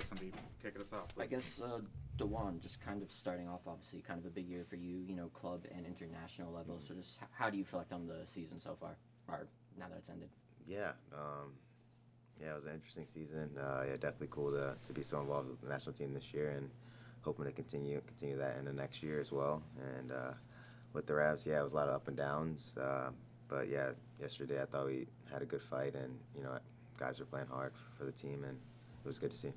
somebody kicking us off, please. I guess DeJuan, just kind of starting off, obviously, kind of a big year for you, club and international level. So just how do you reflect on the season so far, or now that it's ended? Yeah, it was an interesting season. Definitely cool to be so involved with the national team this year, and hoping to continue that in the next year as well. And with the Ravs, it was a lot of up and downs. But yeah, yesterday I thought we had a good fight, and guys are playing hard for the team, and it was good to see.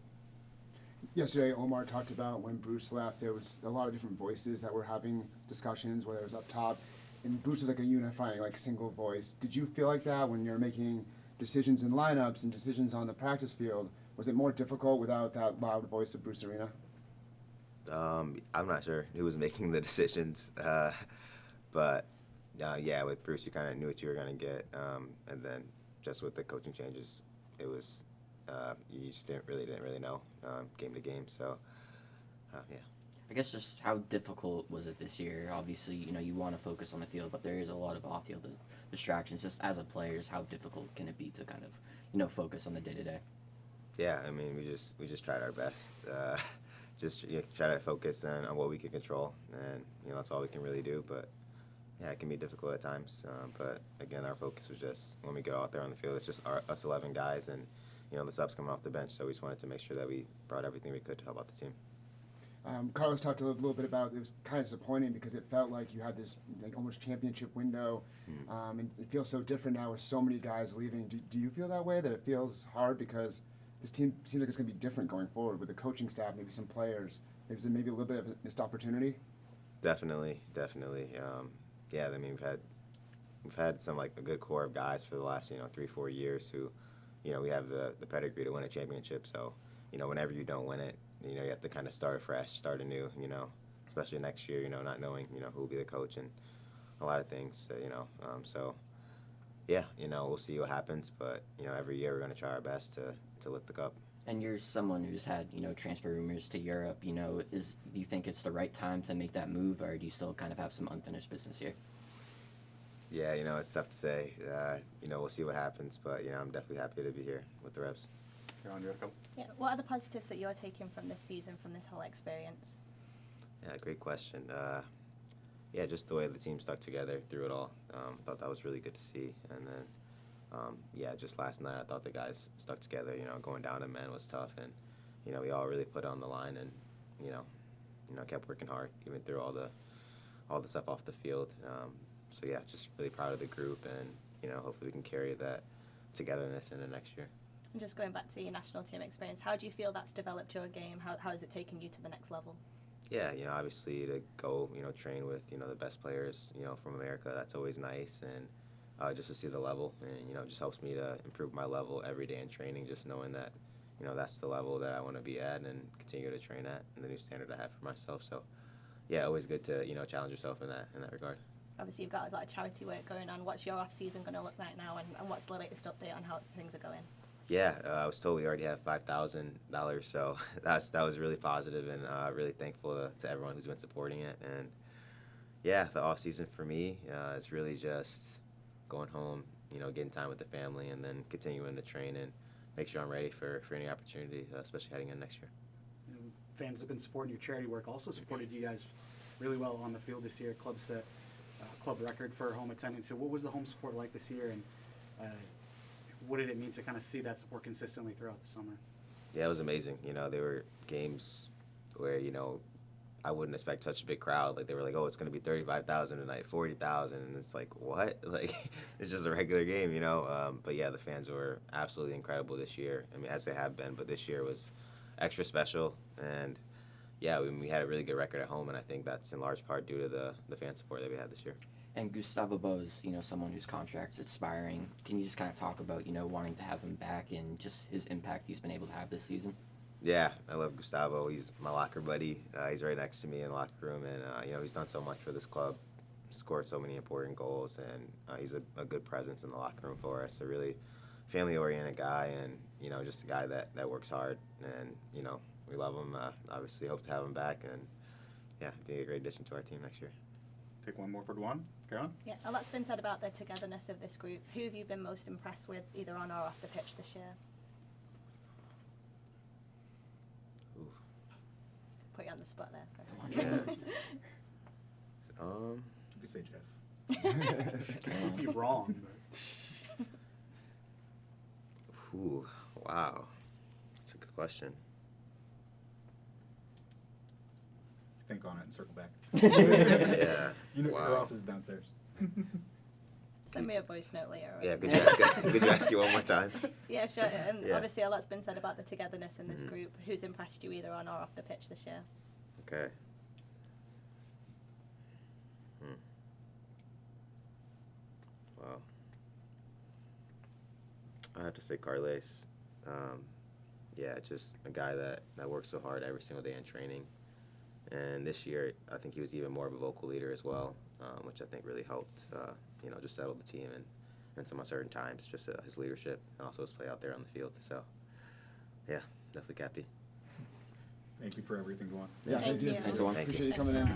Yesterday, Omar talked about when Bruce left, there was a lot of different voices that were having discussions, whether it was up top, and Bruce was like a unifying, single voice. Did you feel like that when you're making decisions in lineups and decisions on the practice field? Was it more difficult without that loud voice of Bruce Arena? I'm not sure who was making the decisions, but with Bruce, you kind of knew what you were going to get, and then just with the coaching changes, it was you just didn't really know game to game. So I guess just how difficult was it this year? Obviously, you want to focus on the field, but there is a lot of off-field distractions. Just as a player, how difficult can it be to kind of focus on the day-to-day? Yeah, I mean, we just tried our best. Just try to focus on what we can control, and that's all we can really do. But yeah, it can be difficult at times. But again, our focus was just when we get out there on the field, it's just us 11 guys, and the subs coming off the bench. So we just wanted to make sure that we brought everything we could to help out the team. Carlos talked a little bit about it was kind of disappointing because it felt like you had this almost championship window, and it feels so different now with so many guys leaving. Do you feel that way, that it feels hard because this team seems like it's going to be different going forward with the coaching staff, maybe some players? Is it maybe a little bit of a missed opportunity? Definitely. I mean, we've had some a good core of guys for the last 3-4 years who, we have the pedigree to win a championship. So, whenever you don't win it, you have to kind of start afresh, start anew. Especially next year, not knowing who will be the coach and a lot of things. We'll see what happens. But every year we're going to try our best to lift the cup. And you're someone who's had, transfer rumors to Europe. Do you think it's the right time to make that move, or do you still kind of have some unfinished business here? Yeah, it's tough to say. We'll see what happens, but I'm definitely happy to be here with the Revs. Yeah, what are the positives that you're taking from this season, from this whole experience? Yeah, great question. Just the way the team stuck together through it all. Thought that was really good to see. And then, just last night I thought the guys stuck together. Going down to men was tough, and we all really put it on the line, and kept working hard even through all the stuff off the field. Just really proud of the group, and hopefully we can carry that togetherness into next year. And just going back to your national team experience, how do you feel that's developed your game? How has it taken you to the next level? Yeah, obviously to go, train with, the best players, from America, that's always nice. And just to see the level, and, it just helps me to improve my level every day in training, just knowing that, that's the level that I want to be at and continue to train at, and the new standard I have for myself. So, always good to, challenge yourself in that regard. Obviously, you've got a lot of charity work going on. What's your off-season going to look like now, and what's the latest update on how things are going? Yeah, I was told we already have $5,000, so that was really positive, and really thankful to everyone who's been supporting it. And the off season for me is really just going home, getting time with the family, and then continuing to train and make sure I'm ready for any opportunity, especially heading in next year. Fans have been supporting your charity work, also supported you guys really well on the field this year. Club set club record for home attendance. So what was the home support like this year, and what did it mean to kind of see that support consistently throughout the summer? Yeah, it was amazing. There were games where, I wouldn't expect such a big crowd. They were like, oh, it's going to be 35,000 tonight, 40,000. And it's like, what? It's just a regular game, But, the fans were absolutely incredible this year. I mean, as they have been. But this year was extra special. And, we had a really good record at home. And I think that's in large part due to the fan support that we had this year. And Gustavo Bo's, someone whose contract's expiring. Can you just kind of talk about, wanting to have him back and just his impact he's been able to have this season? Yeah, I love Gustavo. He's my locker buddy. He's right next to me in the locker room, and he's done so much for this club, scored so many important goals, and he's a good presence in the locker room for us. A really family-oriented guy, and just a guy that works hard, and we love him. Obviously, hope to have him back, and be a great addition to our team next year. Take one more for DeJuan. Karen? Yeah, a lot's been said about the togetherness of this group. Who have you been most impressed with, either on or off the pitch this year? on the spot there. Yeah. You could say Jeff. You're wrong. But. Ooh, wow. That's a good question. Think on it and circle back. Yeah. You know, Wow. your office is downstairs. Send me a voice note later. or Yeah, something. could you ask it one more time? Yeah, sure. And Yeah. obviously, a lot's been said about the togetherness in this Mhm. group. Who's impressed you either on or off the pitch this year? Okay. Wow. I have to say Carles. Yeah, just a guy that works so hard every single day in training. And this year, I think he was even more of a vocal leader as well, which I think really helped, just settle the team and some uncertain times, just his leadership and also his play out there on the field. So, yeah, definitely Cappy. Thank you for everything, Juan. Yeah, Thank you. Thank Thanks, Juan. Appreciate you coming in.